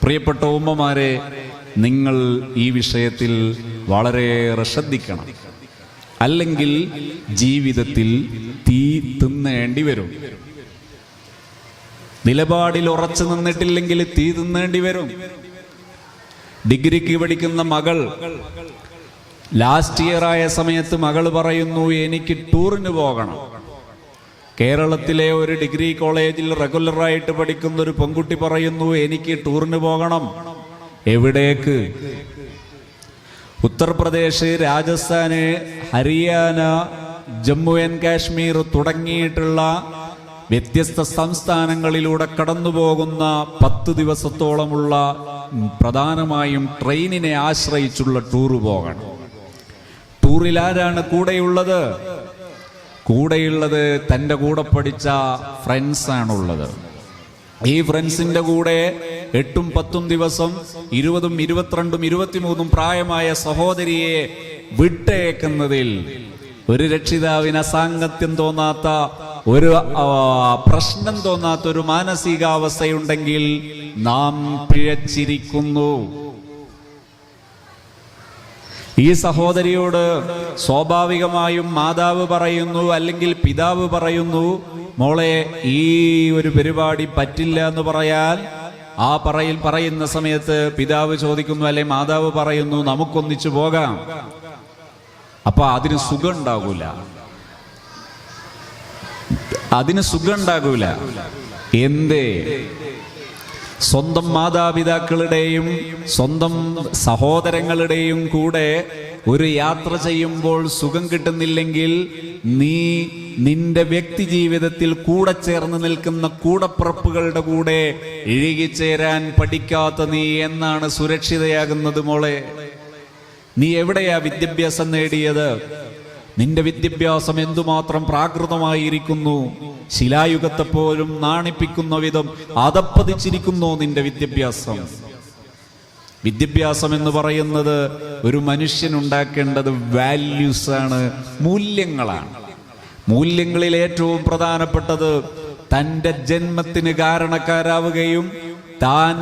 പ്രിയപ്പെട്ട ഉമ്മമാരെ, നിങ്ങൾ ഈ വിഷയത്തിൽ വളരെയേറെ ശ്രദ്ധിക്കണം. അല്ലെങ്കിൽ ജീവിതത്തിൽ തീ തിന്നേണ്ടി വരും. നിലപാടിൽ ഉറച്ചു നിന്നിട്ടില്ലെങ്കിൽ തീ തിന്നേണ്ടി വരും. ഡിഗ്രിക്ക് പഠിക്കുന്ന മകൾ ലാസ്റ്റ് ഇയർ ആയ സമയത്ത് മകൾ പറയുന്നു, എനിക്ക് ടൂറിന് പോകണം. കേരളത്തിലെ ഒരു ഡിഗ്രി കോളേജിൽ റെഗുലറായിട്ട് പഠിക്കുന്ന ഒരു പെൺകുട്ടി പറയുന്നു, എനിക്ക് ടൂറിന് പോകണം. എവിടേക്ക്? ഉത്തർപ്രദേശ്, രാജസ്ഥാന്, ഹരിയാന, ജമ്മു ആൻഡ് കാശ്മീർ തുടങ്ങിയിട്ടുള്ള വ്യത്യസ്ത സംസ്ഥാനങ്ങളിലൂടെ കടന്നു പോകുന്ന 10 ദിവസത്തോളമുള്ള പ്രധാനമായും ട്രെയിനിനെ ആശ്രയിച്ചുള്ള ടൂറ് പോകണം. ടൂറിൽ ആരാണ് കൂടെയുള്ളത്? കൂടെയുള്ളത് തൻ്റെ കൂടെ പഠിച്ച ഫ്രണ്ട്സാണുള്ളത്. ഈ ഫ്രണ്ട്സിന്റെ കൂടെ 8ഉം 10ഉം ദിവസം 20ഉം 22ഉം 23ഉം പ്രായമായ സഹോദരിയെ വിട്ടേക്കുന്നതിൽ ഒരു രക്ഷിതാവിന് അസാംഗത്യം തോന്നാത്ത, ഒരു പ്രശ്നം തോന്നാത്ത ഒരു മാനസികാവസ്ഥയുണ്ടെങ്കിൽ നാം പിഴച്ചിരിക്കുന്നു. ഈ സഹോദരിയോട് സ്വാഭാവികമായും മാതാവ് പറയുന്നു, അല്ലെങ്കിൽ പിതാവ് പറയുന്നു, മോളെ ഈ ഒരു പരിപാടി പറ്റില്ല എന്ന് പറയാൻ പറയുന്ന സമയത്ത് പിതാവ് ചോദിക്കുന്നു, അല്ലെ മാതാവ് പറയുന്നു, നമുക്കൊന്നിച്ചു പോകാം. അപ്പൊ അതിന് സുഖം ഉണ്ടാകൂല. എന്തേ? സ്വന്തം മാതാപിതാക്കളുടെയും സ്വന്തം സഹോദരങ്ങളുടെയും കൂടെ ഒരു യാത്ര ചെയ്യുമ്പോൾ സുഖം കിട്ടുന്നില്ലെങ്കിൽ നീ നിന്റെ വ്യക്തി ജീവിതത്തിൽ കൂടെ ചേർന്ന് നിൽക്കുന്ന കൂടപ്പിറപ്പുകളുടെ കൂടെ ഇഴുകിച്ചേരാൻ പഠിക്കാത്ത നീ എന്നാണ് സുരക്ഷിതയാകുന്നത് മോളെ? നീ എവിടെയാ വിദ്യാഭ്യാസം നേടിയത്? നിന്റെ വിദ്യാഭ്യാസം എന്തുമാത്രം പ്രാകൃതമായിരിക്കുന്നു. ശിലായുഗത്തെ പോലും നാണിപ്പിക്കുന്ന വിധം അതപ്പതിച്ചിരിക്കുന്നു നിന്റെ വിദ്യാഭ്യാസം. വിദ്യാഭ്യാസം എന്ന് പറയുന്നത് ഒരു മനുഷ്യനുണ്ടാക്കേണ്ടത് വാല്യൂസ് ആണ്, മൂല്യങ്ങളാണ്. മൂല്യങ്ങളിൽ ഏറ്റവും പ്രധാനപ്പെട്ടത് തൻ്റെ ജന്മത്തിന് കാരണക്കാരാവുകയും താൻ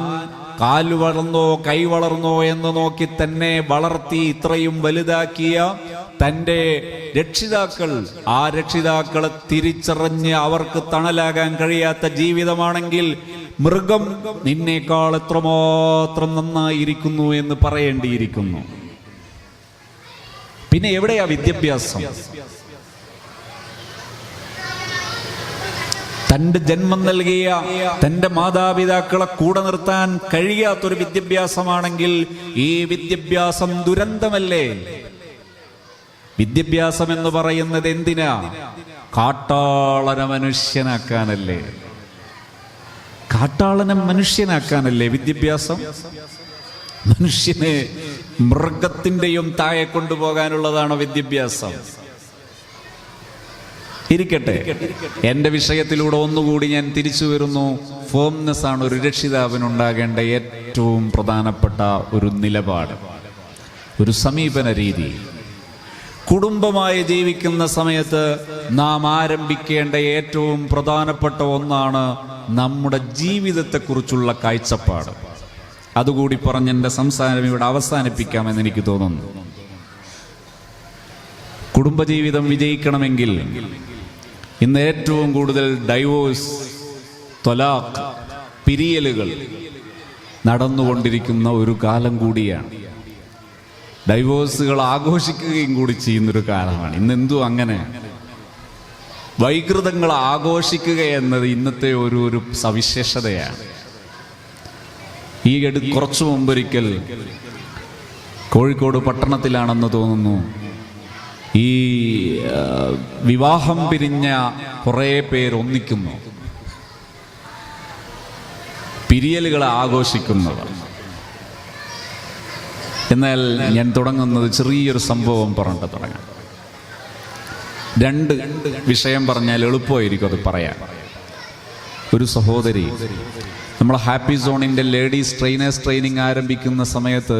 കാല് വളർന്നോ കൈ വളർന്നോ എന്ന് നോക്കി തന്നെ വളർത്തി ഇത്രയും വലുതാക്കിയ തൻ്റെ രക്ഷിതാക്കൾ, ആ രക്ഷിതാക്കളെ തിരിച്ചറിഞ്ഞ് അവർക്ക് തണലാകാൻ കഴിയാത്ത ജീവിതമാണെങ്കിൽ മൃഗം നിന്നേക്കാൾ എത്രമാത്രം നന്നായിരിക്കുന്നു എന്ന് പറയേണ്ടിയിരിക്കുന്നു. പിന്നെ എവിടെയാ വിദ്യാഭ്യാസം? തന്റെ ജന്മം നൽകിയ തന്റെ മാതാപിതാക്കളെ കൂടെ നിർത്താൻ കഴിയാത്തൊരു വിദ്യാഭ്യാസമാണെങ്കിൽ ഈ വിദ്യാഭ്യാസം ദുരന്തമല്ലേ? വിദ്യാഭ്യാസം എന്ന് പറയുന്നത് എന്തിനാ? കാട്ടാളനെ മനുഷ്യനാക്കാനല്ലേ? കാട്ടാളനെ മനുഷ്യനാക്കാനല്ലേ വിദ്യാഭ്യാസം? മനുഷ്യനെ മൃഗത്തിന്റെയും താഴെ കൊണ്ടുപോകാനുള്ളതാണോ വിദ്യാഭ്യാസം? ഇരിക്കട്ടെ, എന്റെ വിഷയത്തിലൂടെ ഒന്നുകൂടി ഞാൻ തിരിച്ചു വരുന്നു. ഫേംനെസ് ആണ് ഒരു രക്ഷിതാവിനുണ്ടാകേണ്ട ഏറ്റവും പ്രധാനപ്പെട്ട ഒരു നിലപാട്, ഒരു സമീപന രീതി. കുടുംബമായി ജീവിക്കുന്ന സമയത്ത് നാം ആരംഭിക്കേണ്ട ഏറ്റവും പ്രധാനപ്പെട്ട ഒന്നാണ് നമ്മുടെ ജീവിതത്തെക്കുറിച്ചുള്ള കാഴ്ചപ്പാട്. അതുകൂടി പറഞ്ഞ് എൻ്റെ സംസാരം ഇവിടെ അവസാനിപ്പിക്കാമെന്ന് എനിക്ക് തോന്നുന്നു. കുടുംബജീവിതം വിജയിക്കണമെങ്കിൽ ഇന്ന് ഏറ്റവും കൂടുതൽ ഡൈവോഴ്സ്, ത്വലാഖ്, പിരിയലുകൾ നടന്നുകൊണ്ടിരിക്കുന്ന ഒരു കാലം കൂടിയാണ്. ഡൈവോഴ്സുകൾ ആഘോഷിക്കുകയും കൂടി ചെയ്യുന്നൊരു കാലമാണ് ഇന്ന്. എന്തു അങ്ങനെ വൈകൃതങ്ങൾ ആഘോഷിക്കുക എന്നത് ഇന്നത്തെ ഒരു സവിശേഷതയാണ്. കുറച്ചു മുമ്പൊരിക്കൽ കോഴിക്കോട് പട്ടണത്തിലാണെന്ന് തോന്നുന്നു, ഈ വിവാഹം പിരിഞ്ഞ കുറേ പേര് ഒന്നിക്കുന്നു, പിരിയലുകളെ ആഘോഷിക്കുന്നവർ. എന്നാൽ ഞാൻ തുടങ്ങുന്നത് ചെറിയൊരു സംഭവം പറഞ്ഞിട്ട് തുടങ്ങാം. 2 വിഷയം പറഞ്ഞാൽ എളുപ്പമായിരിക്കും അത് പറയാൻ. ഒരു സഹോദരി, നമ്മൾ ഹാപ്പി സോണിന്റെ ലേഡീസ് ട്രെയിനേഴ്സ് ട്രെയിനിങ് ആരംഭിക്കുന്ന സമയത്ത്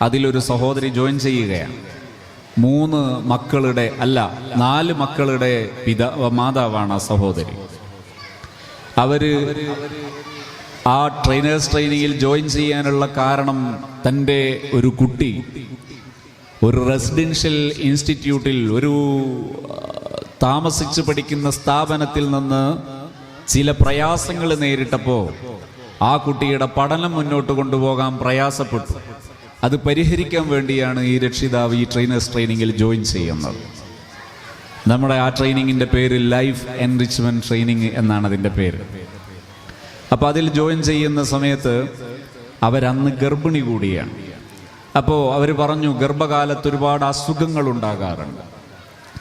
അതിലൊരു സഹോദരി ജോയിൻ ചെയ്യുകയാണ്. 4 മക്കളുടെ മാതാവാണ് ആ സഹോദരി. അവര് ആ ട്രെയിനേഴ്സ് ട്രെയിനിങ്ങിൽ ജോയിൻ ചെയ്യാനുള്ള കാരണം തൻ്റെ ഒരു കുട്ടി ഒരു റെസിഡൻഷ്യൽ ഇൻസ്റ്റിറ്റ്യൂട്ടിൽ ഒരു താമസിച്ച് പഠിക്കുന്ന സ്ഥാപനത്തിൽ നിന്ന് ചില പ്രയാസങ്ങൾ നേരിട്ടപ്പോൾ ആ കുട്ടിയുടെ പഠനം മുന്നോട്ട് കൊണ്ടുപോകാൻ പ്രയാസപ്പെട്ടു. അത് പരിഹരിക്കാൻ വേണ്ടിയാണ് ഈ രക്ഷിതാവ് ഈ ട്രെയിനേഴ്സ് ട്രെയിനിങ്ങിൽ ജോയിൻ ചെയ്യുന്നത്. നമ്മുടെ ആ ട്രെയിനിങ്ങിൻ്റെ പേര് ലൈഫ് എൻറിച്ച്മെൻറ്റ് ട്രെയിനിങ് എന്നാണ് അതിൻ്റെ പേര്. അപ്പോൾ അതിൽ ജോയിൻ ചെയ്യുന്ന സമയത്ത് അവരന്ന് ഗർഭിണി കൂടിയാണ്. അപ്പോൾ അവർ പറഞ്ഞു ഗർഭകാലത്ത് ഒരുപാട് അസുഖങ്ങൾ ഉണ്ടാകാറുണ്ട്.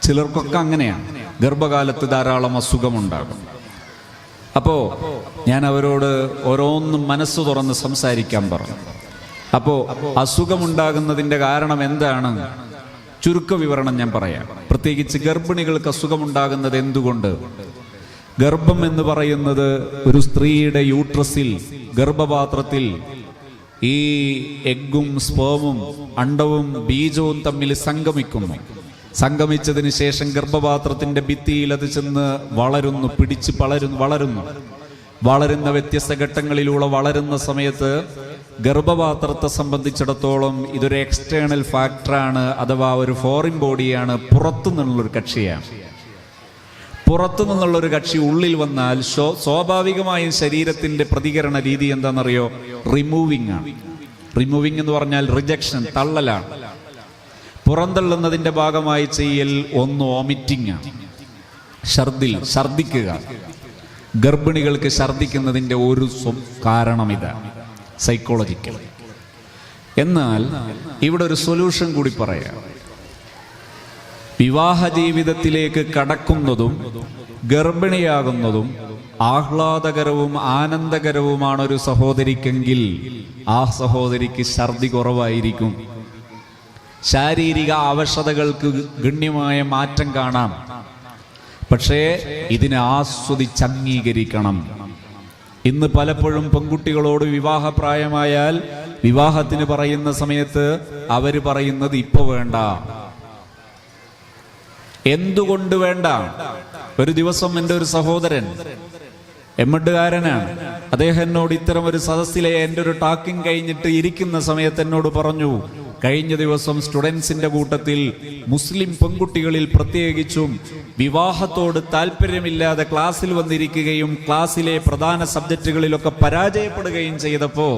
ചിലർക്കൊക്കെ അങ്ങനെയാണ്, ഗർഭകാലത്ത് ധാരാളം അസുഖമുണ്ടാകും. അപ്പോൾ ഞാൻ അവരോട് ഓരോന്നും മനസ്സ് തുറന്ന് സംസാരിക്കാൻ പറഞ്ഞു. അപ്പോൾ അസുഖമുണ്ടാകുന്നതിൻ്റെ കാരണം എന്താണ്? ചുരുക്ക വിവരണം ഞാൻ പറയാം. പ്രത്യേകിച്ച് ഗർഭിണികൾക്ക് അസുഖമുണ്ടാകുന്നത് എന്തുകൊണ്ട്? ഗർഭം എന്ന് പറയുന്നത് ഒരു സ്ത്രീയുടെ യൂട്രസിൽ, ഗർഭപാത്രത്തിൽ ഈ എഗ്ഗും സ്പേമും അണ്ടവും ബീജവും തമ്മിൽ സംഗമിക്കുന്നു. സംഗമിച്ചതിന് ശേഷം ഗർഭപാത്രത്തിന്റെ ഭിത്തിയിൽ അത് ചെന്ന് വളരുന്നു, പിടിച്ച് വളരുന്ന വ്യത്യസ്ത ഘട്ടങ്ങളിലൂടെ വളരുന്ന സമയത്ത് ഗർഭപാത്രത്തെ സംബന്ധിച്ചിടത്തോളം ഇതൊരു എക്സ്റ്റേണൽ ഫാക്ടറാണ്, അഥവാ ഒരു ഫോറിൻ ബോഡിയാണ്, പുറത്തു നിന്നുള്ളൊരു കക്ഷിയാണ്. പുറത്തു നിന്നുള്ളൊരു കക്ഷി ഉള്ളിൽ വന്നാൽ സ്വാഭാവികമായും ശരീരത്തിന്റെ പ്രതികരണ രീതി എന്താണെന്നറിയോ? റിമൂവിംഗ് ആണ്. റിമൂവിംഗ് എന്ന് പറഞ്ഞാൽ റിജക്ഷൻ, തള്ളലാണ്. പുറന്തള്ളുന്നതിന്റെ ഭാഗമായി ചെയ്യൽ ഒന്ന് വോമിറ്റിംഗ് ആണ്, ഛർദിക്കുക. ഗർഭിണികൾക്ക് ഛർദിക്കുന്നതിന്റെ ഒരു കാരണം ഇതാണ്, സൈക്കോളജിക്കൽ. എന്നാൽ ഇവിടെ ഒരു സൊല്യൂഷൻ കൂടി പറയാം. വിവാഹ ജീവിതത്തിലേക്ക് കടക്കുന്നതും ഗർഭിണിയാകുന്നതും ആഹ്ലാദകരവും ആനന്ദകരവുമാണ് ഒരു സഹോദരിക്കെങ്കിൽ ആ സഹോദരിക്ക് ഛർദി കുറവായിരിക്കും. ശാരീരിക അവശതകൾക്ക് ഗണ്യമായ മാറ്റം കാണാം. പക്ഷേ ഇതിനെ ആസ്വദിച്ച് അംഗീകരിക്കണം. ഇന്ന് പലപ്പോഴും പെൺകുട്ടികളോട് വിവാഹപ്രായമായാൽ വിവാഹത്തിന് പറയുന്ന സമയത്ത് അവര് പറയുന്നത് ഇപ്പൊ വേണ്ട. എന്തുകൊണ്ട് വേണ്ട? ഒരു ദിവസം എൻ്റെ ഒരു സഹോദരൻ എമ്മട്ടുകാരനാണ്, അദ്ദേഹം എന്നോട് ഇത്തരം ഒരു സദസ്സിലെ എൻ്റെ ഒരു ടാക്കിംഗ് കഴിഞ്ഞിട്ട് ഇരിക്കുന്ന സമയത്ത് എന്നോട് പറഞ്ഞു, കഴിഞ്ഞ ദിവസം സ്റ്റുഡൻസിന്റെ കൂട്ടത്തിൽ മുസ്ലിം പെൺകുട്ടികളിൽ പ്രത്യേകിച്ചും വിവാഹത്തോട് താല്പര്യമില്ലാതെ ക്ലാസ്സിൽ വന്നിരിക്കുകയും ക്ലാസ്സിലെ പ്രധാന സബ്ജക്റ്റുകളിലൊക്കെ പരാജയപ്പെടുകയും ചെയ്തപ്പോ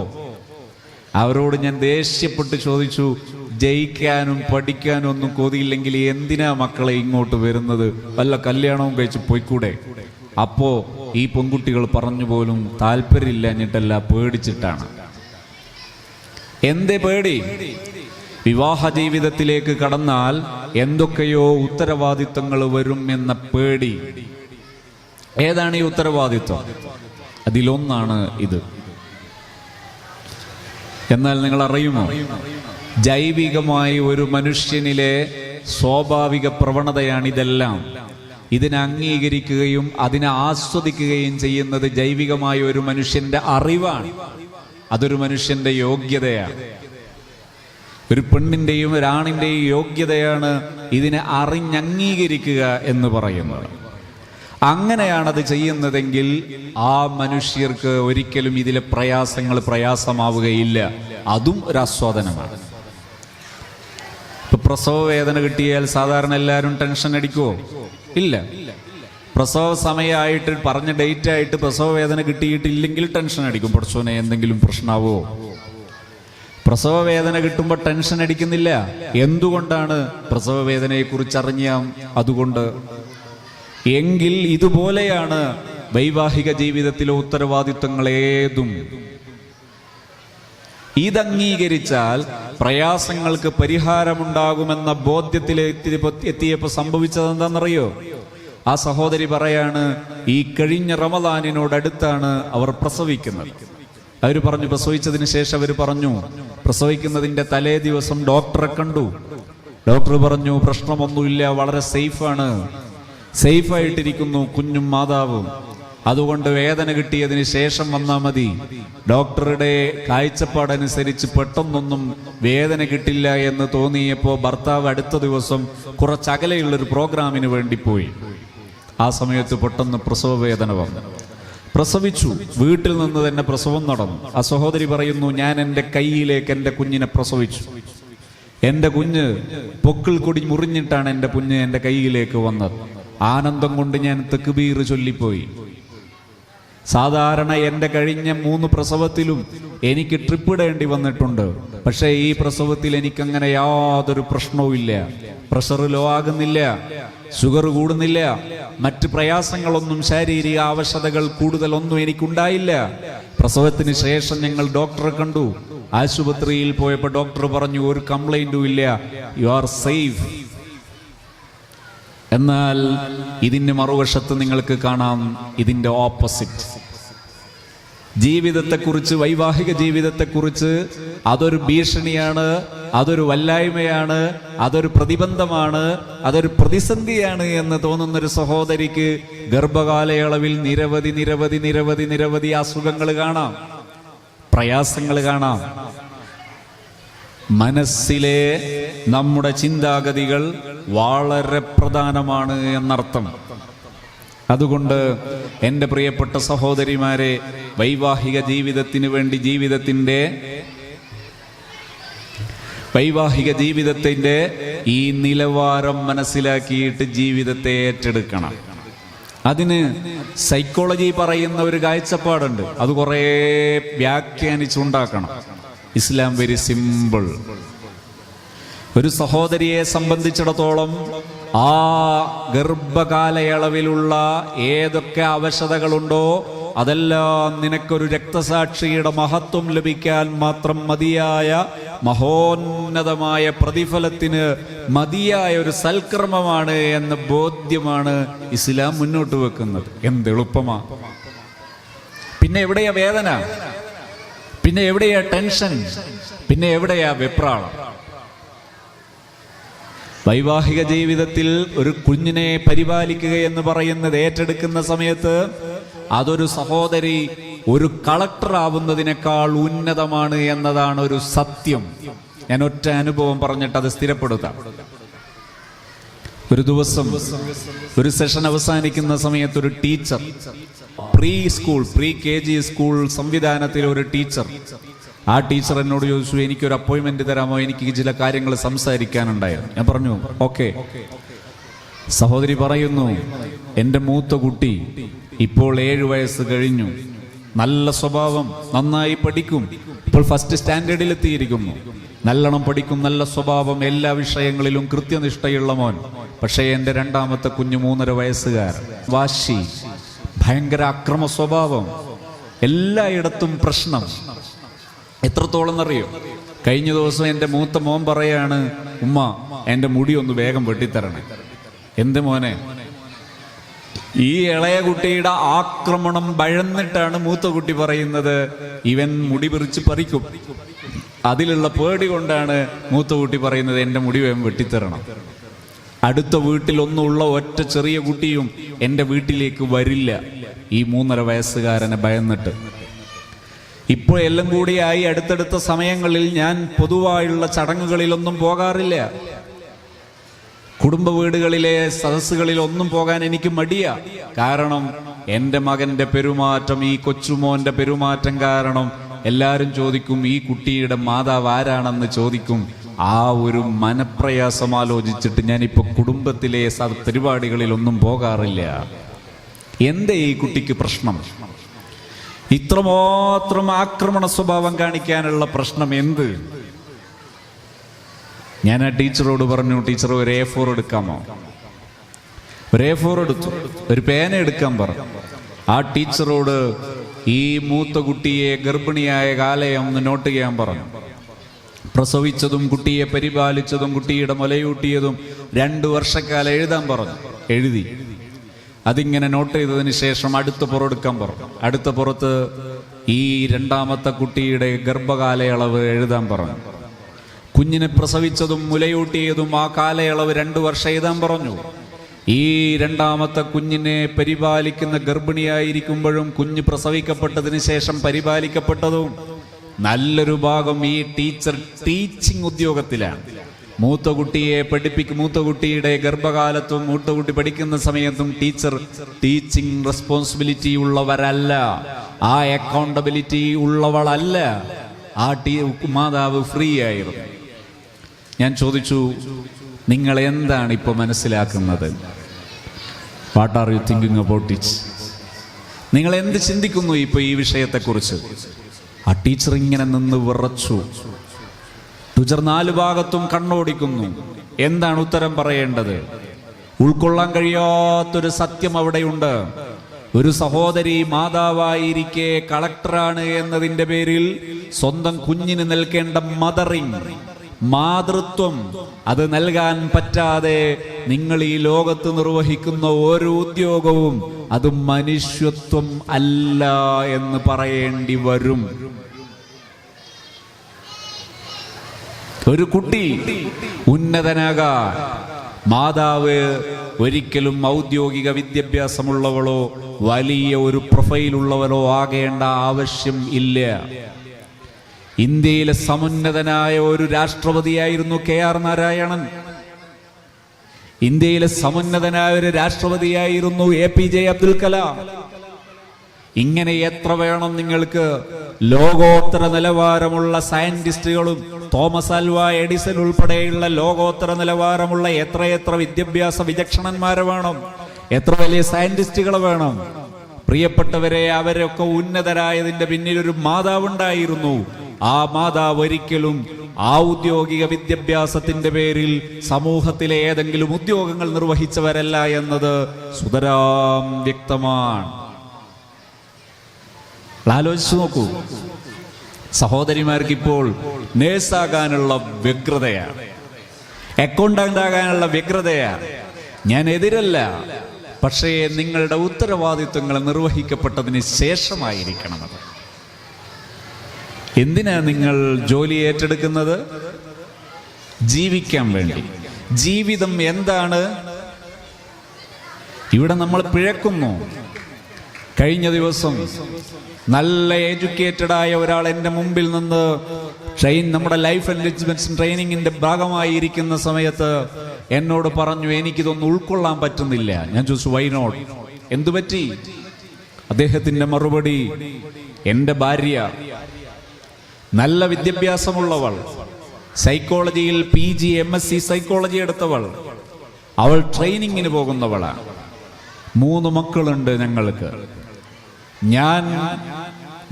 അവരോട് ഞാൻ ദേഷ്യപ്പെട്ട് ചോദിച്ചു, ജയിക്കാനും പഠിക്കാനും ഒന്നും കൊതിയില്ലെങ്കിൽ എന്തിനാ മക്കളെ ഇങ്ങോട്ട് വരുന്നത്? വല്ല കല്യാണവും കഴിച്ച് പോയിക്കൂടെ? അപ്പോ ഈ പെൺകുട്ടികൾ പറഞ്ഞു പോലും താല്പര്യമില്ലഞ്ഞിട്ടല്ല, പേടിച്ചിട്ടാണ്. എന്തേ പേടി? വിവാഹ ജീവിതത്തിലേക്ക് കടന്നാൽ എന്തൊക്കെയോ ഉത്തരവാദിത്വങ്ങൾ വരും എന്ന പേടി. ഏതാണ് ഈ ഉത്തരവാദിത്വം? അതിലൊന്നാണ് ഇത്. എന്നാൽ നിങ്ങൾ അറിയുമോ, ജൈവികമായി ഒരു മനുഷ്യനിലെ സ്വാഭാവിക പ്രവണതയാണിതെല്ലാം. ഇതിനെ അംഗീകരിക്കുകയും അതിനെ ആസ്വദിക്കുകയും ചെയ്യുന്നത് ജൈവികമായ ഒരു മനുഷ്യന്റെ അറിവാണ്. അതൊരു മനുഷ്യന്റെ യോഗ്യതയാണ്. ഒരു പെണ്ണിന്റെയും ഒരാണിന്റെയും യോഗ്യതയാണ് ഇതിനെ അറിഞ്ഞംഗീകരിക്കുക എന്ന് പറയുന്നത്. അങ്ങനെയാണത് ചെയ്യുന്നതെങ്കിൽ ആ മനുഷ്യർക്ക് ഒരിക്കലും ഇതിലെ പ്രയാസങ്ങൾ പ്രയാസമാവുകയില്ല. അതും ഒരു ആസ്വാദനമാണ്. ഇപ്പൊ പ്രസവ വേദന കിട്ടിയാൽ സാധാരണ എല്ലാവരും ടെൻഷൻ അടിക്കുവോ? ഇല്ല. പ്രസവ സമയമായിട്ട് പറഞ്ഞ ഡേറ്റ് ആയിട്ട് പ്രസവ വേദന കിട്ടിയിട്ടില്ലെങ്കിൽ ടെൻഷൻ അടിക്കും. പഠിച്ചോനെ എന്തെങ്കിലും പ്രശ്നമാവോ? പ്രസവ വേദന കിട്ടുമ്പോൾ ടെൻഷൻ അടിക്കുന്നില്ല. എന്തുകൊണ്ടാണ്? പ്രസവ വേദനയെ കുറിച്ച് അറിഞ്ഞാം, അതുകൊണ്ട്. എങ്കിൽ ഇതുപോലെയാണ് വൈവാഹിക ജീവിതത്തിലെ ഉത്തരവാദിത്വങ്ങൾ ഏതും. ഇതംഗീകരിച്ചാൽ പ്രയാസങ്ങൾക്ക് പരിഹാരമുണ്ടാകുമെന്ന ബോധ്യത്തിലെത്തിയപ്പോൾ സംഭവിച്ചത് എന്താണെന്നറിയോ? ആ സഹോദരി പറയാണ്, ഈ കഴിഞ്ഞ റമദാനിനോടടുത്താണ് അവർ പ്രസവിക്കുന്നത്. അവർ പറഞ്ഞു, പ്രസവിച്ചതിന് ശേഷം അവർ പറഞ്ഞു, പ്രസവിക്കുന്നതിന്റെ തലേ ദിവസം ഡോക്ടറെ കണ്ടു. ഡോക്ടർ പറഞ്ഞു, പ്രശ്നമൊന്നുമില്ല, വളരെ സേഫായിട്ടിരിക്കുന്നു കുഞ്ഞും മാതാവും, അതുകൊണ്ട് വേദന കിട്ടിയതിന് ശേഷം വന്നാൽ മതി. ഡോക്ടറുടെ കാഴ്ചപ്പാടനുസരിച്ച് പെട്ടെന്നൊന്നും വേദന കിട്ടില്ല എന്ന് തോന്നിയപ്പോൾ ഭർത്താവ് അടുത്ത ദിവസം കുറച്ചകലെയുള്ളൊരു പ്രോഗ്രാമിന് വേണ്ടി പോയി. ആ സമയത്ത് പെട്ടെന്ന് പ്രസവ വേദന വന്നു. പ്രസവിച്ചു. വീട്ടിൽ നിന്ന് തന്നെ പ്രസവം നടന്നു. ആ സഹോദരി പറയുന്നു, ഞാൻ എൻ്റെ കയ്യിലേക്ക് എൻ്റെ കുഞ്ഞിനെ പ്രസവിച്ചു. എൻ്റെ കുഞ്ഞ് പൊക്കിൾ കൊടി മുറിഞ്ഞിട്ടാണ് എൻ്റെ കുഞ്ഞ് എൻ്റെ കയ്യിലേക്ക് വന്നത്. ആനന്ദം കൊണ്ട് ഞാൻ തക്ബീർ ചൊല്ലിപ്പോയി. സാധാരണ എൻ്റെ കഴിഞ്ഞ 3 പ്രസവത്തിലും എനിക്ക് ട്രിപ്പ് ഇടേണ്ടി വന്നിട്ടുണ്ട്. പക്ഷേ ഈ പ്രസവത്തിൽ എനിക്കങ്ങനെ യാതൊരു പ്രശ്നവും ഇല്ല. പ്രഷർ ലോ ആകുന്നില്ല, ഷുഗർ കൂടുന്നില്ല, മറ്റ് പ്രയാസങ്ങളൊന്നും, ശാരീരിക ആവശ്യതകൾ കൂടുതലൊന്നും എനിക്കുണ്ടായില്ല. പ്രസവത്തിന് ശേഷം ഞങ്ങൾ ഡോക്ടറെ കണ്ടു. ആശുപത്രിയിൽ പോയപ്പോൾ ഡോക്ടർ പറഞ്ഞു, ഒരു കംപ്ലൈന്റും ഇല്ല, യു ആർ സേഫ്. എന്നാൽ ഇതിന്റെ മറുവശത്ത് നിങ്ങൾക്ക് കാണാം ഇതിന്റെ ഓപ്പോസിറ്റ്. ജീവിതത്തെക്കുറിച്ച്, വൈവാഹിക ജീവിതത്തെക്കുറിച്ച് അതൊരു ഭീഷണിയാണ്, അതൊരു വല്ലായ്മയാണ്, അതൊരു പ്രതിബന്ധമാണ്, അതൊരു പ്രതിസന്ധിയാണ് എന്ന് തോന്നുന്നൊരു സഹോദരിക്ക് ഗർഭകാലയളവിൽ നിരവധി നിരവധി നിരവധി നിരവധി അസുഖങ്ങൾ കാണാം, പ്രയാസങ്ങൾ കാണാം. മനസ്സിലെ നമ്മുടെ ചിന്താഗതികൾ വളരെ പ്രധാനമാണ് എന്നർത്ഥം. അതുകൊണ്ട് എൻ്റെ പ്രിയപ്പെട്ട സഹോദരിമാരെ, വൈവാഹിക ജീവിതത്തിന് വേണ്ടി വൈവാഹിക ജീവിതത്തിൻ്റെ ഈ നിലവാരം മനസ്സിലാക്കിയിട്ട് ജീവിതത്തെ ഏറ്റെടുക്കണം. അതിന് സൈക്കോളജി പറയുന്ന ഒരു കാഴ്ചപ്പാടുണ്ട്, അത് കുറേ വ്യാഖ്യാനിച്ചുണ്ടാക്കണം. ഇസ്ലാം വെരി സിമ്പിൾ. ഒരു സഹോദരിയെ സംബന്ധിച്ചിടത്തോളം ആ ഗർഭകാലയളവിലുള്ള ഏതൊക്കെ അവശതകളുണ്ടോ അതെല്ലാം നിനക്കൊരു രക്തസാക്ഷിയുടെ മഹത്വം ലഭിക്കാൻ മാത്രം മതിയായ മഹോന്നതമായ പ്രതിഫലത്തിന് മതിയായ ഒരു സൽക്കർമ്മമാണ് എന്ന ബോധ്യമാണ് ഇസ്ലാം മുന്നോട്ട് വെക്കുന്നത്. എന്തെളുപ്പമാ! പിന്നെ എവിടെയാ വേദന? പിന്നെ എവിടെയാ ടെൻഷൻ? പിന്നെ എവിടെയാ വെപ്രാളം? വൈവാഹിക ജീവിതത്തിൽ ഒരു കുഞ്ഞിനെ പരിപാലിക്കുക എന്ന് പറയുന്നത് ഏറ്റെടുക്കുന്ന സമയത്ത് അതൊരു സഹോദരി ഒരു കളക്ടർ ആവുന്നതിനേക്കാൾ ഉന്നതമാണ് എന്നതാണ് ഒരു സത്യം. ഞാൻ ഒറ്റ അനുഭവം പറഞ്ഞിട്ട് അത് സ്ഥിരപ്പെടുത്താം. ഒരു ദിവസം ഒരു സെഷൻ അവസാനിക്കുന്ന സമയത്ത് ഒരു ടീച്ചർ, പ്രീ KG സ്കൂൾ സംവിധാനത്തിൽ ഒരു ടീച്ചർ, ആ ടീച്ചർ എന്നോട് ചോദിച്ചു, എനിക്കൊരു അപ്പോയിന്റ്മെന്റ് തരാമോ, എനിക്ക് ചില കാര്യങ്ങൾ സംസാരിക്കാനുണ്ടായിരുന്നു. ഞാൻ പറഞ്ഞു ഓക്കെ. സഹോദരി പറയുന്നു, എൻ്റെ മൂത്ത കുട്ടി ഇപ്പോൾ 7 വയസ്സ് കഴിഞ്ഞു, നല്ല സ്വഭാവം, നന്നായി പഠിക്കും, ഇപ്പോൾ ഫസ്റ്റ് സ്റ്റാൻഡേർഡിൽ എത്തിയിരിക്കുന്നു, നല്ലോണം പഠിക്കും, നല്ല സ്വഭാവം, എല്ലാ വിഷയങ്ങളിലും കൃത്യനിഷ്ഠയുള്ള മോൻ. പക്ഷേ എൻ്റെ രണ്ടാമത്തെ കുഞ്ഞ് 3.5 വയസ്സുകാരൻ, വാശി, ഭയങ്കര അക്രമ സ്വഭാവം, എല്ലായിടത്തും പ്രശ്നം. എത്രത്തോളം എന്നറിയോ? കഴിഞ്ഞ ദിവസം എൻ്റെ മൂത്ത മോൻ പറയാണ്, ഉമ്മ എൻ്റെ മുടി ഒന്ന് വേഗം വെട്ടിത്തരണേ. എന്ത് മോനെ? ഈ ഇളയ കുട്ടിയുടെ ആക്രമണം ഭയന്നിട്ടാണ് മൂത്ത കുട്ടി പറയുന്നത് ഇവൻ മുടി പിറിച്ച് പറിക്കും. അതിലുള്ള പേടി കൊണ്ടാണ് മൂത്ത കുട്ടി പറയുന്നത് എൻ്റെ മുടി വേഗം വെട്ടിത്തരണം. അടുത്ത വീട്ടിലൊന്നുള്ള ഒറ്റ ചെറിയ കുട്ടിയും എൻ്റെ വീട്ടിലേക്ക് വരില്ല ഈ 3.5 വയസ്സുകാരനെ ഭയന്നിട്ട്. ഇപ്പോൾ എല്ലാം കൂടിയായി അടുത്തടുത്ത സമയങ്ങളിൽ ഞാൻ പൊതുവായുള്ള ചടങ്ങുകളിലൊന്നും പോകാറില്ല. കുടുംബ വീടുകളിലെ സദസ്സുകളിലൊന്നും പോകാൻ എനിക്ക് മടിയാ. കാരണം എൻ്റെ മകന്റെ പെരുമാറ്റം, ഈ കൊച്ചുമോന്റെ പെരുമാറ്റം കാരണം എല്ലാവരും ചോദിക്കും ഈ കുട്ടിയുടെ മാതാവ് ആരാണെന്ന് ചോദിക്കും. ആ ഒരു മനപ്രയാസം ആലോചിച്ചിട്ട് ഞാനിപ്പോൾ കുടുംബത്തിലെ പരിപാടികളിലൊന്നും പോകാറില്ല. എന്തേ ഈ കുട്ടിക്ക് പ്രശ്നം? ഇത്രമാത്രം ആക്രമണ സ്വഭാവം കാണിക്കാനുള്ള പ്രശ്നം എന്ത്? ഞാൻ ആ ടീച്ചറോട് പറഞ്ഞു, ടീച്ചർ ഒരു A4 എടുക്കാമോ? ഒരു A4 എടുത്തു. ഒരു പേന എടുക്കാൻ പറഞ്ഞു. ആ ടീച്ചറോട് ഈ മൂത്ത കുട്ടിയെ ഗർഭിണിയായ കാലയം ഒന്ന് നോട്ട് ചെയ്യാൻ പറഞ്ഞു. പ്രസവിച്ചതും കുട്ടിയെ പരിപാലിച്ചതും കുട്ടിയുടെ മുലയൂട്ടിയതും 2 വർഷക്കാലം എഴുതാൻ പറഞ്ഞു. എഴുതി. അതിങ്ങനെ നോട്ട് ചെയ്തതിന് ശേഷം അടുത്ത പുറമെടുക്കാൻ പറഞ്ഞു. അടുത്ത പുറത്ത് ഈ രണ്ടാമത്തെ കുട്ടിയുടെ ഗർഭകാലയളവ് എഴുതാൻ പറഞ്ഞു. കുഞ്ഞിനെ പ്രസവിച്ചതും മുലയൂട്ടിയതും ആ കാലയളവ് 2 വർഷം എഴുതാൻ പറഞ്ഞു. ഈ രണ്ടാമത്തെ കുഞ്ഞിനെ പരിപാലിക്കുന്ന ഗർഭിണിയായിരിക്കുമ്പോഴും കുഞ്ഞ് പ്രസവിക്കപ്പെട്ടതിന് ശേഷം പരിപാലിക്കപ്പെട്ടതും നല്ലൊരു ഭാഗം ഈ ടീച്ചർ ടീച്ചിങ് ഉദ്യോഗത്തിലാണ്. മൂത്ത കുട്ടിയുടെ ഗർഭകാലത്തും മൂത്ത കുട്ടി പഠിക്കുന്ന സമയത്തും ടീച്ചർ ടീച്ചിങ് റെസ്പോൺസിബിലിറ്റി ഉള്ളവരല്ല, ആ അക്കൗണ്ടബിലിറ്റി ഉള്ളവളല്ല. ആ മാതാവ് ഫ്രീ ആയിരുന്നു. ഞാൻ ചോദിച്ചു, നിങ്ങൾ എന്താണ് ഇപ്പോൾ മനസ്സിലാക്കുന്നത്? What are you thinking about it? നിങ്ങൾ എന്ത് ചിന്തിക്കുന്നു ഇപ്പോൾ ഈ വിഷയത്തെക്കുറിച്ച്? ആ ടീച്ചർ ഇങ്ങനെ നിന്ന് വിറച്ചു. ടീച്ചർ 4 ഭാഗത്തും കണ്ണോടിക്കുന്നു. എന്താണ് ഉത്തരം പറയേണ്ടത്? ഉൾക്കൊള്ളാൻ കഴിയാത്തൊരു സത്യം അവിടെയുണ്ട്. ഒരു സഹോദരി മാതാവായിരിക്കെ കളക്ടറാണ് എന്നതിൻ്റെ പേരിൽ സ്വന്തം കുഞ്ഞിന് നൽകേണ്ട മാതൃത്വം അത് നൽകാൻ പറ്റാതെ നിങ്ങൾ ഈ ലോകത്ത് നിർവഹിക്കുന്ന ഓരോ ഉദ്യോഗവും അത് മനുഷ്യത്വം അല്ല എന്ന് പറയേണ്ടി വരും. ഒരു കുട്ടി ഉന്നതനാകാൻ മാതാവ് ഒരിക്കലും ഔദ്യോഗിക വിദ്യാഭ്യാസമുള്ളവളോ വലിയ ഒരു പ്രൊഫൈലുള്ളവരോ ആകേണ്ട ആവശ്യം ഇല്ല. ഇന്ത്യയിലെ സമുന്നതനായ ഒരു രാഷ്ട്രപതിയായിരുന്നു KR നാരായണൻ. ഇന്ത്യയിലെ സമുന്നതനായ ഒരു രാഷ്ട്രപതിയായിരുന്നു APJ അബ്ദുൽ കലാം. ഇങ്ങനെ എത്ര വേണം നിങ്ങൾക്ക്? ലോകോത്തര നിലവാരമുള്ള സയന്റിസ്റ്റുകളും തോമസ് ആൽവ എഡിസൺ ഉൾപ്പെടെയുള്ള ലോകോത്തര നിലവാരമുള്ള എത്രയെത്ര വിദ്യാഭ്യാസ വിചക്ഷണന്മാരെ വേണം? എത്ര വലിയ സയന്റിസ്റ്റുകൾ വേണം? പ്രിയപ്പെട്ടവരെ, അവരൊക്കെ ഉന്നതരായതിന്റെ പിന്നിൽ ഒരു മാതാവുണ്ടായിരുന്നു. ആ മാതാവ് ഒരിക്കലും ഔദ്യോഗിക വിദ്യാഭ്യാസത്തിന്റെ പേരിൽ സമൂഹത്തിലെ ഏതെങ്കിലും ഉദ്യോഗങ്ങൾ നിർവഹിച്ചവരല്ല എന്നത് സുതരാം വ്യക്തമാണ്. ആലോചിച്ചു നോക്കൂ. സഹോദരിമാർക്ക് ഇപ്പോൾ നേഴ്സാകാനുള്ള വ്യഗ്രതയാണ്, അക്കൗണ്ടന്റ് ആകാനുള്ള വ്യഗ്രതയാണ്. ഞാൻ എതിരല്ല, പക്ഷേ നിങ്ങളുടെ ഉത്തരവാദിത്വങ്ങൾ നിർവഹിക്കപ്പെട്ടതിന് ശേഷമായിരിക്കണം അത്. എന്തിനാ നിങ്ങൾ ജോലി ഏറ്റെടുക്കുന്നത്? ജീവിക്കാൻ വേണ്ടി. ജീവിതം എന്താണ്? ഇവിടെ നമ്മൾ പിഴക്കുന്നു. കഴിഞ്ഞ ദിവസം നല്ല എഡ്യൂക്കേറ്റഡ് ആയ ഒരാൾ എൻ്റെ മുമ്പിൽ നിന്ന് നമ്മുടെ ലൈഫ് എൻഗേജ്മെന്റ് ട്രെയിനിങ്ങിന്റെ ഭാഗമായി ഇരിക്കുന്ന സമയത്ത് എന്നോട് പറഞ്ഞു, എനിക്കിതൊന്നും ഉൾക്കൊള്ളാൻ പറ്റുന്നില്ല. ഞാൻ ചോദിച്ചു, വൈ നോട്ട്? എന്തു പറ്റി? അദ്ദേഹത്തിന്റെ മറുപടി, എൻ്റെ ഭാര്യ നല്ല വിദ്യാഭ്യാസമുള്ളവൾ, സൈക്കോളജിയിൽ PG MSc സൈക്കോളജി എടുത്തവൾ, അവൾ ട്രെയിനിങ്ങിന് പോകുന്നവളാണ്. 3 മക്കളുണ്ട് ഞങ്ങൾക്ക്. ഞാൻ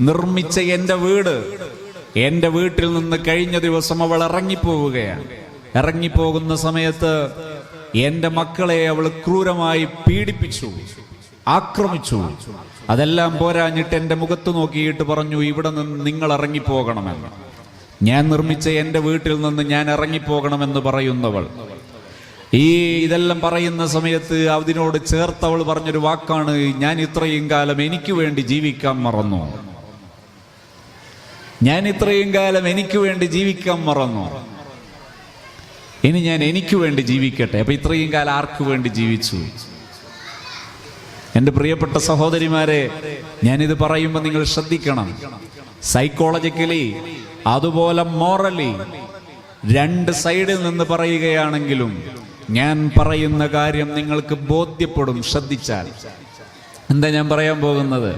നിർമ്മിച്ച എൻ്റെ വീട്ടിൽ നിന്ന് കഴിഞ്ഞ ദിവസം അവൾ ഇറങ്ങിപ്പോവുകയാണ്. ഇറങ്ങിപ്പോകുന്ന സമയത്ത് എൻ്റെ മക്കളെ അവൾ ക്രൂരമായി പീഡിപ്പിച്ചു, ആക്രമിച്ചു. അതെല്ലാം പോരാഞ്ഞിട്ട് എൻ്റെ മുഖത്ത് നോക്കിയിട്ട് പറഞ്ഞു, ഇവിടെ നിന്ന് നിങ്ങൾ ഇറങ്ങിപ്പോകണമെന്ന്. ഞാൻ നിർമ്മിച്ച എൻ്റെ വീട്ടിൽ നിന്ന് ഞാൻ ഇറങ്ങിപ്പോകണമെന്ന് പറയുന്നവൾ. ഇതെല്ലാം പറയുന്ന സമയത്ത് അതിനോട് ചേർത്തവൾ പറഞ്ഞൊരു വാക്കാണ്, ഞാൻ ഇത്രയും കാലം എനിക്ക് വേണ്ടി ജീവിക്കാൻ മറന്നു. ഞാൻ ഇത്രയും കാലം എനിക്ക് വേണ്ടി ജീവിക്കാൻ മറന്നു. ഇനി ഞാൻ എനിക്ക് വേണ്ടി ജീവിക്കട്ടെ. അപ്പൊ ഇത്രയും കാലം ആർക്ക് വേണ്ടി ജീവിച്ചു? എൻ്റെ പ്രിയപ്പെട്ട സഹോദരിമാരെ, ഞാനിത് പറയുമ്പോൾ നിങ്ങൾ ശ്രദ്ധിക്കണം. സൈക്കോളജിക്കലി അതുപോലെ മോറലി 2 സൈഡിൽ നിന്ന് പറയുകയാണെങ്കിലും ഞാൻ പറയുന്ന കാര്യം നിങ്ങൾക്ക് ബോധ്യപ്പെടും ശ്രദ്ധിച്ചാൽ. എന്താ ഞാൻ പറയാൻ പോകുന്നത്?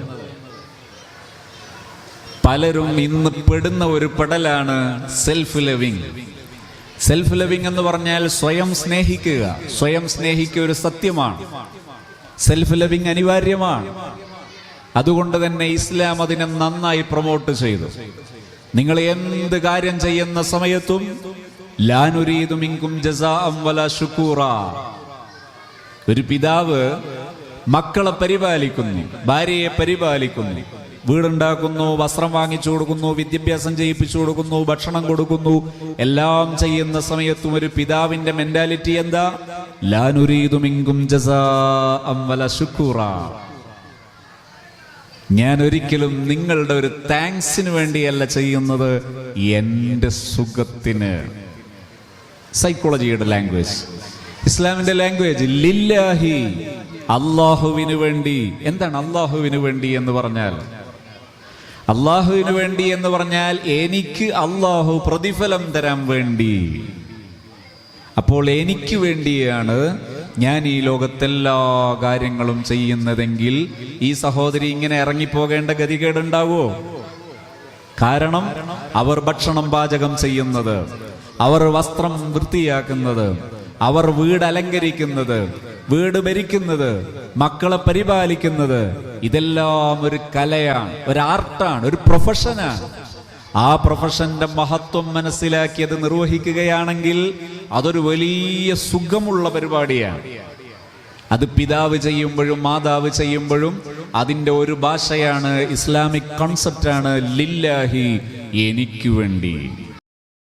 പലരും ഇന്ന് പെടുന്ന ഒരു പെടലാണ് സെൽഫ് ലവിങ്. സെൽഫ് ലവിങ് എന്ന് പറഞ്ഞാൽ സ്വയം സ്നേഹിക്കുക. സ്വയം സ്നേഹിക്കുക ഒരു സത്യമാണ്. സെൽഫ് ലവിങ് അനിവാര്യമാണ്. അതുകൊണ്ട് തന്നെ ഇസ്ലാം അതിനെ നന്നായി പ്രൊമോട്ട് ചെയ്തു. നിങ്ങൾ എന്ത് കാര്യം ചെയ്യുന്ന സമയത്തും ലാ നുരീദു മിൻകും ജസാഅൻ വലാ ശുകൂറാ. ഒരു പിതാവ് മക്കളെ പരിപാലിക്കുന്നു, ഭാര്യയെ പരിപാലിക്കുന്നു, വീടുണ്ടാക്കുന്നു, വസ്ത്രം വാങ്ങിച്ചു കൊടുക്കുന്നു, വിദ്യാഭ്യാസം ചെയ്യിപ്പിച്ചു കൊടുക്കുന്നു, ഭക്ഷണം കൊടുക്കുന്നു, എല്ലാം ചെയ്യുന്ന സമയത്തും ഒരു പിതാവിന്റെ മെന്റാലിറ്റി എന്താ? ലാ നുരീദു മിൻകും ജസാഅൻ വലാ ശുകൂറാ. ഞാൻ ഒരിക്കലും നിങ്ങളുടെ ഒരു താങ്ക്സിന് വേണ്ടിയല്ല ചെയ്യുന്നത്, എൻ്റെ സുഖത്തിന്. സൈക്കോളജിയുടെ ലാംഗ്വേജ്, ഇസ്ലാമിന്റെ ലാംഗ്വേജ് ലില്ലാഹി, അള്ളാഹുവിന് വേണ്ടി. എന്താണ് അള്ളാഹുവിന് വേണ്ടി എന്ന് പറഞ്ഞാൽ? അള്ളാഹുവിന് വേണ്ടി എന്ന് പറഞ്ഞാൽ എനിക്ക് അള്ളാഹു പ്രതിഫലം തരാൻ വേണ്ടി. അപ്പോൾ എനിക്ക് വേണ്ടിയാണ് ഞാൻ ഈ ലോകത്തെല്ലാ കാര്യങ്ങളും ചെയ്യുന്നതെങ്കിൽ ഈ സഹോദരി ഇങ്ങനെ ഇറങ്ങിപ്പോകേണ്ട ഗതികേടുണ്ടാവോ? കാരണം അവർ ഭക്ഷണം പാചകം ചെയ്യുന്നത്, അവർ വസ്ത്രം വൃത്തിയാക്കുന്നത്, അവർ വീട് അലങ്കരിക്കുന്നത്, വീട് ഭരിക്കുന്നത്, മക്കളെ പരിപാലിക്കുന്നത്, ഇതെല്ലാം ഒരു കലയാണ്, ഒരു ആർട്ടാണ്, ഒരു പ്രൊഫഷനാണ്. ആ പ്രൊഫഷന്റെ മഹത്വം മനസ്സിലാക്കി അത് നിർവഹിക്കുകയാണെങ്കിൽ അതൊരു വലിയ സുഖമുള്ള പരിപാടിയാണ്. അത് പിതാവ് ചെയ്യുമ്പോഴും മാതാവ് ചെയ്യുമ്പോഴും അതിൻ്റെ ഒരു ഭാഷയാണ്, ഇസ്ലാമിക് കോൺസെപ്റ്റാണ് ലില്ലാഹി, എനിക്ക് വേണ്ടി.